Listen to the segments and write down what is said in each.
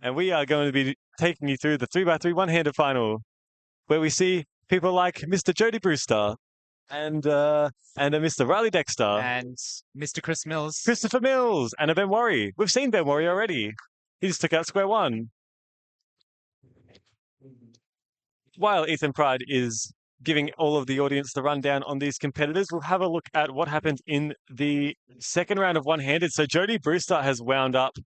and we are going to be taking you through the 3x3 one-handed final, where we see people like Mr. Jody Brewster and a Mr. Riley Dexter, And Mr. Chris Mills. Christopher Mills, and a Ben Worry. We've seen Ben Worry already. He just took out square one. While Ethan Pride is giving all of the audience the rundown on these competitors, we'll have a look at what happened in the second round of one-handed. So Jody Brewster has wound up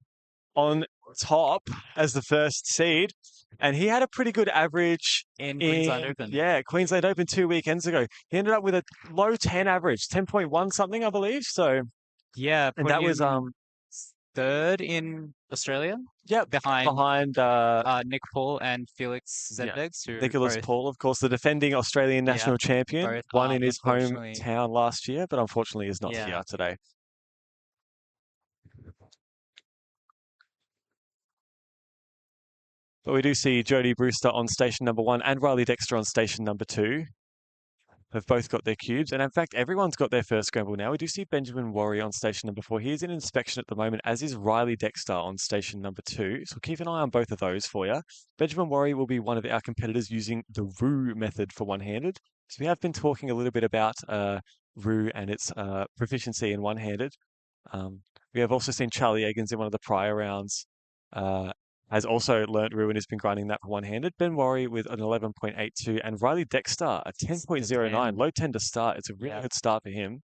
on top as the first seed, and he had a pretty good average in Queensland Open. Yeah, Queensland Open 2 weekends ago. He ended up with a low 10 average, 10.1 something, I believe. So yeah, and that was third in Australia. Yeah, behind Nick Paul and Felix Zedbegs, who Nicholas Paul, of course, the defending Australian national champion, won in his hometown last year, but unfortunately is not here today. But we do see Jody Brewster on station number 1 and Riley Dexter on station number 2. Have both got their cubes, and in fact, everyone's got their first scramble now. We do see Benjamin Worry on station number 4. He is in inspection at the moment, as is Riley Dexter on station number 2. So keep an eye on both of those for you. Benjamin Worry will be one of our competitors using the RU method for one-handed. So we have been talking a little bit about RU and its proficiency in one-handed. We have also seen Charlie Eggins in one of the prior rounds has also learnt RU and has been grinding that for one-handed. Ben Worry with an 11.82 and Riley Dexter a 10.09. Low 10 to start. It's a really good start for him.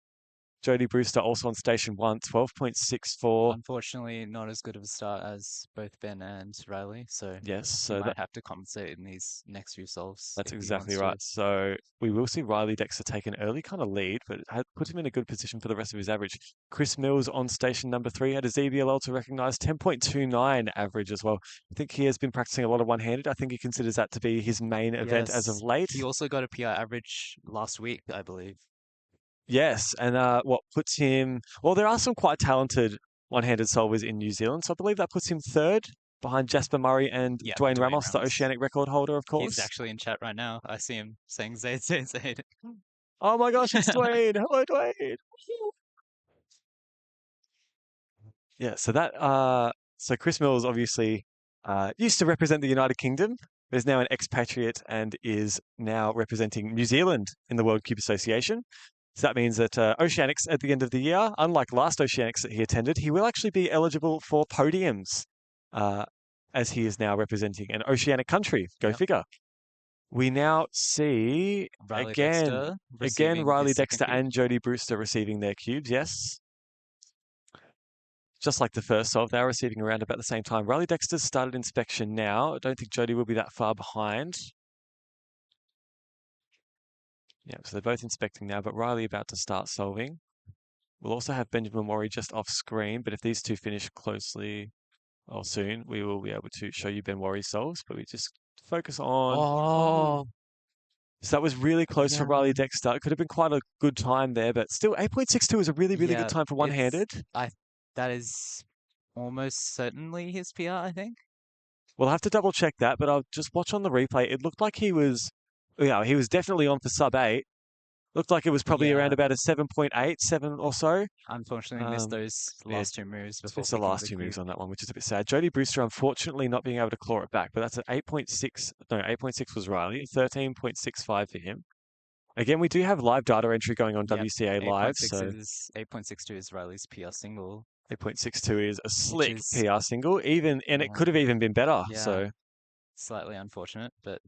Jody Brewster also on station 1, 12.64. Unfortunately, not as good of a start as both Ben and Riley. So yes, so might have to compensate in these next few solves. That's exactly right. So we will see Riley Dexter take an early kind of lead, but it put him in a good position for the rest of his average. Chris Mills on station number 3 had a ZBLL to recognise 10.29 average as well. I think he has been practicing a lot of one-handed. I think he considers that to be his main event as of late. He also got a PR average last week, I believe. Yes, and what puts him... Well, there are some quite talented one-handed solvers in New Zealand, so I believe that puts him third behind Jasper Murray and Dwayne Ramos, the Oceanic record holder, of course. He's actually in chat right now. I see him saying Zayd, Zayd, Zayd. Oh my gosh, it's Dwayne! Hello, Dwayne! Yeah, so that... So Chris Mills obviously used to represent the United Kingdom, but is now an expatriate and is now representing New Zealand in the World Cube Association. So that means that Oceanics at the end of the year, unlike last Oceanics that he attended, he will actually be eligible for podiums as he is now representing an Oceanic country. Go figure. We now see Riley Dexter and Jody Brewster receiving their cubes. Yes. Just like the first solve, they are receiving around about the same time. Riley Dexter's started inspection now. I don't think Jody will be that far behind. Yeah, so they're both inspecting now, but Riley about to start solving. We'll also have Benjamin Worry just off screen, but if these two finish closely or soon, we will be able to show you Ben Worry's solves, but we just focus on... Oh! So that was really close for Riley Dexter. It could have been quite a good time there, but still 8.62 is a really, really good time for one-handed. That is almost certainly his PR, I think. We'll have to double check that, but I'll just watch on the replay. It looked like he was definitely on for sub 8. Looked like it was probably around about a 7.8, 7 or so. Unfortunately, missed those last two moves. It's the last two moves on that one, which is a bit sad. Jody Brewster, unfortunately, not being able to claw it back, but that's an 8.6. No, 8.6 was Riley. 13.65 for him. Again, we do have live data entry going on WCA Live. 8.62 is Riley's PR single. 8.62 is a slick PR single, and it could have even been better. Yeah, so slightly unfortunate, but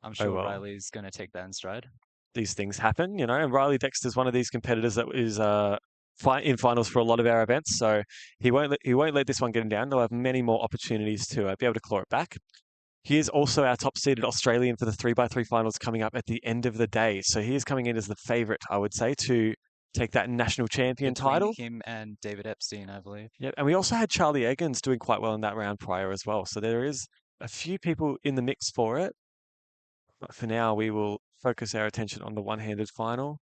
I'm sure Riley's going to take that in stride. These things happen, and Riley Dexter's one of these competitors that is in finals for a lot of our events, so he won't let this one get him down. They'll have many more opportunities to be able to claw it back. He is also our top-seeded Australian for the 3x3 finals coming up at the end of the day, so he is coming in as the favourite, I would say, to take that national champion title. Him and David Epstein, I believe. Yeah, and we also had Charlie Eggins doing quite well in that round prior as well, so there is a few people in the mix for it. But for now, we will focus our attention on the one-handed final,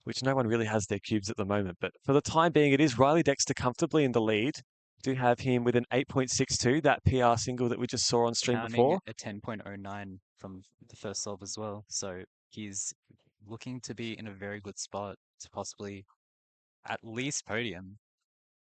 which no one really has their cubes at the moment. But for the time being, it is Riley Dexter comfortably in the lead. We do have him with an 8.62, that PR single that we just saw on stream before. A 10.09 from the first solve as well. So he's looking to be in a very good spot to possibly at least podium.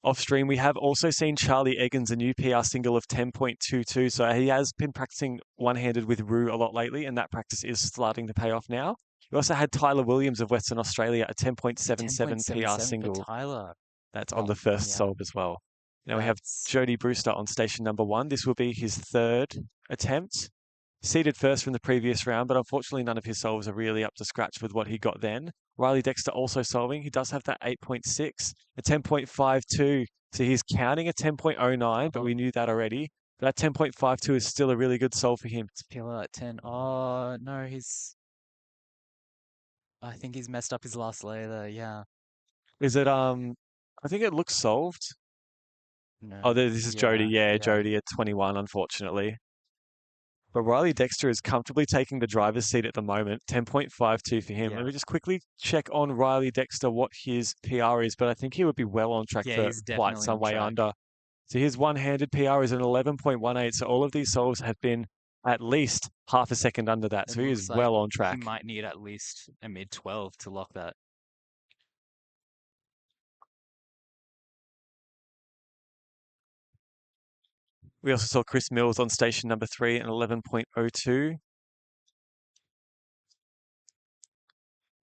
off stream, we have also seen Charlie Egan's a new PR single of 10.22. So he has been practicing one-handed with Rue a lot lately, and that practice is starting to pay off now. We also had Tyler Williams of Western Australia, a 10.77 PR 10.77 for single. Tyler. That's on Oh, the first yeah. solve as well. Now we have That's Chaudhry Brewster on station number 1. This will be his third attempt. Seeded first from the previous round, but unfortunately none of his solves are really up to scratch with what he got then. Riley Dexter also solving. He does have that 8.6, a 10.52. So he's counting a 10.09, but we knew that already. But that 10.52 is still a really good solve for him. it's Pillar at 10. Oh, no, I think he's messed up his last layer there. Yeah. Is it, I think it looks solved. No. Oh, this is Jody. Yeah. Yeah, Yeah. Jody at 21, unfortunately. But Riley Dexter is comfortably taking the driver's seat at the moment, 10.52 for him. Yeah. Let me just quickly check on Riley Dexter what his PR is, but I think he would be well on track Yeah, for he's quite definitely some on way track. under. So his one-handed PR is an 11.18. So all of these solves have been at least half a second under that. It So he is looks like well on he track. might need at least a mid 12 to lock that. We also saw Chris Mills on station number 3 and 11.02.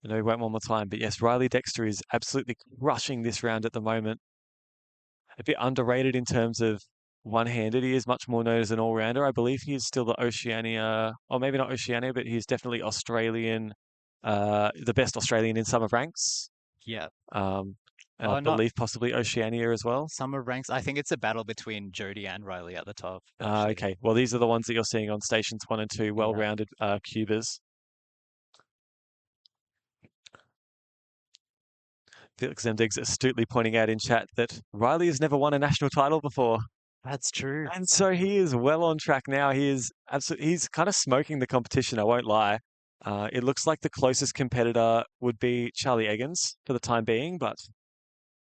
I know he went one more time, but yes, Riley Dexter is absolutely crushing this round at the moment. A bit underrated in terms of one-handed. He is much more known as an all-rounder. I believe he is still the Oceania, or maybe not Oceania, but he's definitely Australian, the best Australian in summer ranks. Yeah. And I Not believe possibly Oceania as well. summer ranks. I think it's a battle between Jody and Riley at the top, actually. Okay, well, these are the ones that you're seeing on stations 1 and 2, Yeah. well-rounded cubers. Felix Zemdig's astutely pointing out in chat that Riley has never won a national title before. That's true. And so he is well on track now. He's kind of smoking the competition, I won't lie. It looks like the closest competitor would be Charlie Eggins for the time being, but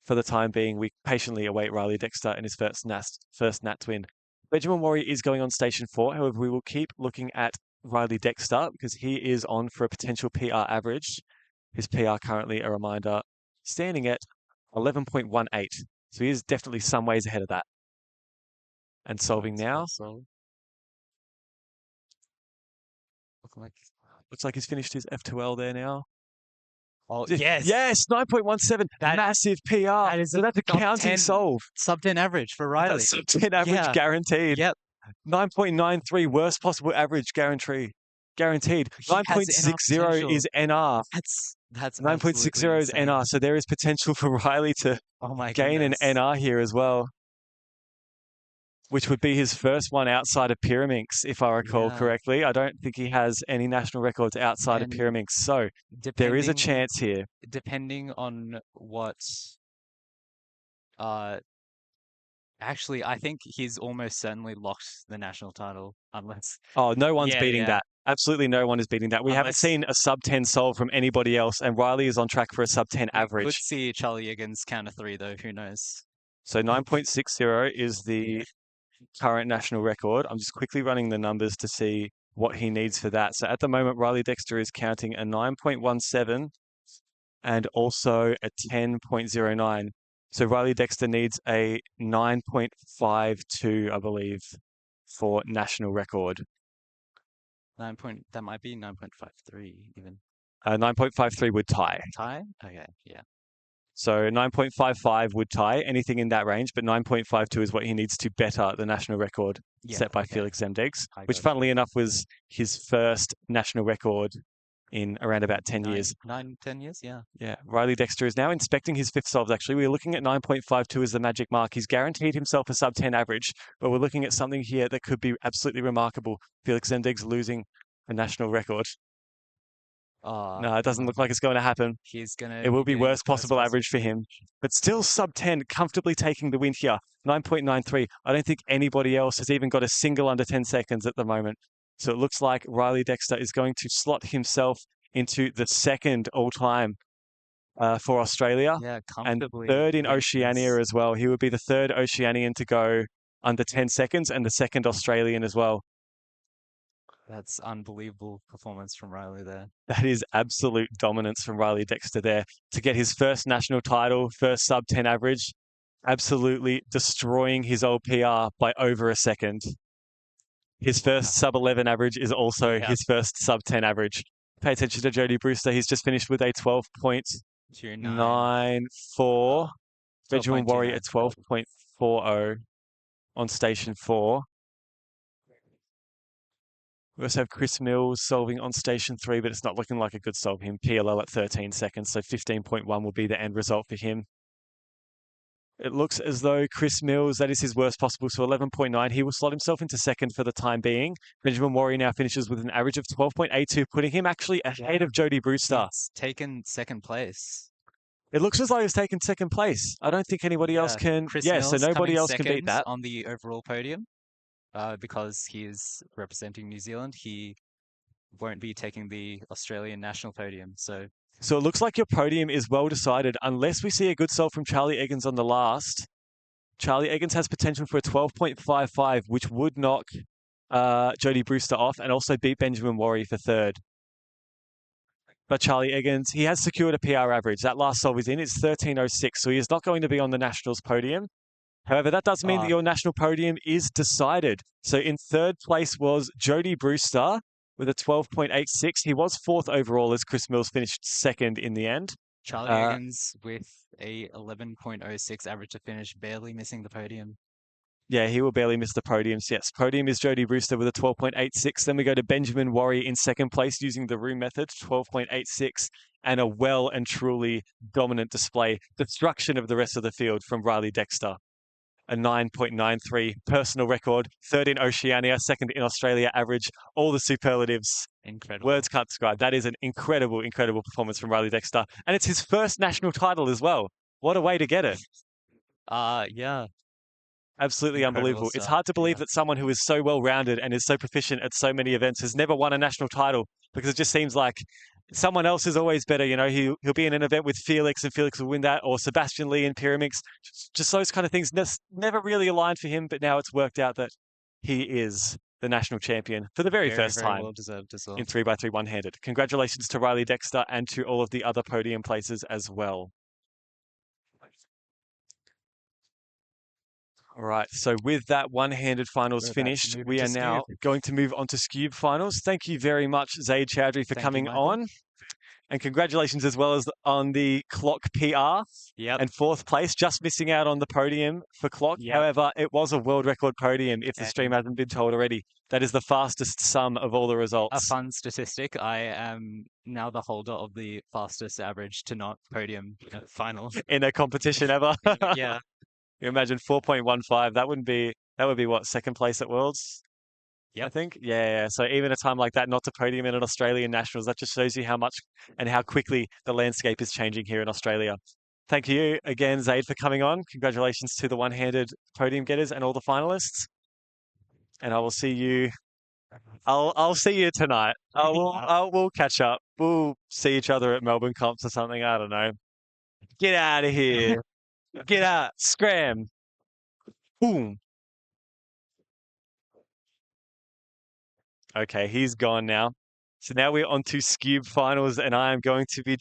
for the time being, we patiently await Riley Dexter in his first Nats win. Benjamin Warrior is going on station 4. However, we will keep looking at Riley Dexter because he is on for a potential PR average. His PR currently, a reminder, standing at 11.18. So he is definitely some ways ahead of that. And solving now. Looks like he's finished his F2L there now. Oh, yes. Yes, 9.17. Massive PR. That is so that's a counting 10, solve. Sub 10 average for Riley. That's sub 10 average guaranteed. Yep. 9.93, worst possible average guaranteed. 9.60 is NR. That's 9.60 is NR. So there is potential for Riley to gain an NR here as well, which would be his first one outside of Pyraminx, if I recall correctly. I don't think he has any national records outside of Pyraminx. So there is a chance here. Depending on what... Actually, I think he's almost certainly locked the national title, unless... Oh, no one's beating that. Absolutely no one is beating that. We haven't seen a sub 10 solve from anybody else, and Riley is on track for a sub 10 average. Could see Charlie Egan's counter 3, though. Who knows? So 9.60 is the current national record. I'm just quickly running the numbers to see what he needs for that. So at the moment, Riley Dexter is counting a 9.17 and also a 10.09. So Riley Dexter needs a 9.52, I believe, for national record. That might be 9.53 even. 9.53 would tie. Tie? Okay, yeah. So 9.55 would tie, anything in that range, but 9.52 is what he needs to better the national record set by Felix Zemdegs, which funnily enough was his first national record in around about 10 years. 10 years, yeah. Yeah, Riley Dexter is now inspecting his fifth solves, actually. We're looking at 9.52 as the magic mark. He's guaranteed himself a sub 10 average, but we're looking at something here that could be absolutely remarkable. Felix Zemdegs losing a national record. No, it doesn't look like it's going to happen. It will be worst possible average for him, but still sub 10, comfortably taking the win here. 9.93. I don't think anybody else has even got a single under 10 seconds at the moment. So it looks like Riley Dexter is going to slot himself into the second all-time for Australia, and third in Oceania as well. He would be the third Oceanian to go under 10 seconds and the second Australian as well. That's unbelievable performance from Riley there. That is absolute dominance from Riley Dexter there to get his first national title, first sub 10 average. absolutely destroying his old PR by over a second. His first sub-11 average is also his first sub-10 average. Pay attention to Jody Brewster. He's just finished with a 12.94. Benjamin Worry at 12.40 on station 4. We also have Chris Mills solving on station 3, but it's not looking like a good solve for him. PLL at 13 seconds, so 15.1 will be the end result for him. It looks as though Chris Mills, that is his worst possible, so 11.9. He will slot himself into second for the time being. Benjamin Worry now finishes with an average of 12.82, putting him actually ahead of Jody Brewster. He's taken second place. It looks as though he's taken second place. I don't think anybody else can. Chris Yeah, Mills so nobody else can beat that. on the overall podium. Because he is representing New Zealand, he won't be taking the Australian national podium. So it looks like your podium is well decided, unless we see a good solve from Charlie Eggins on the last. Charlie Eggins has potential for a 12.55, which would knock Jody Brewster off and also beat Benjamin Worry for third. But Charlie Eggins, he has secured a PR average. That last solve is in. It's 13.06, so he is not going to be on the Nationals podium. However, that does mean that your national podium is decided. So in third place was Jody Brewster with a 12.86. He was fourth overall as Chris Mills finished second in the end. Charlie Eggins with a 11.06 average to finish, barely missing the podium. Yeah, he will barely miss the podiums. Yes, podium is Jody Brewster with a 12.86. Then we go to Benjamin Worry in second place using the room method, 12.86, and a well and truly dominant display. Destruction of the rest of the field from Riley Dexter. A 9.93 personal record, third in Oceania, second in Australia average, all the superlatives. Incredible. Words can't describe. That is an incredible, incredible performance from Riley Dexter. And it's his first national title as well. What a way to get it. Yeah. Absolutely unbelievable. It's hard to believe that someone who is so well-rounded and is so proficient at so many events has never won a national title, because it just seems like someone else is always better. You know, he'll be in an event with Felix and Felix will win that, or Sebastian Lee in Pyramix. Just those kind of things never really aligned for him, but now it's worked out that he is the national champion for the very first time well deserved as well. in 3x3 one-handed. Congratulations to Riley Dexter and to all of the other podium places as well. All right, so with that one-handed finals finished, we are now going to move on to Scube finals. Thank you very much, Zayd Chaudhry, for coming on. And congratulations as well as on the clock PR and fourth place, just missing out on the podium for clock. However, it was a world record podium, if the stream hasn't been told already. That is the fastest sum of all the results. A fun statistic, I am now the holder of the fastest average to not podium final. In a competition ever. Yeah. You imagine 4.15, that would be what, second place at Worlds? Yep. I think. Yeah. So even a time like that, not to podium in an Australian Nationals, that just shows you how much and how quickly the landscape is changing here in Australia. Thank you again, Zayd, for coming on. Congratulations to the one-handed podium getters and all the finalists. And I will see you. I'll see you tonight. We'll catch up. We'll see each other at Melbourne comps or something. I don't know. Get out of here. Get out. Scram. Boom. Okay, he's gone now. So now we're on to Scube finals, and I am going to be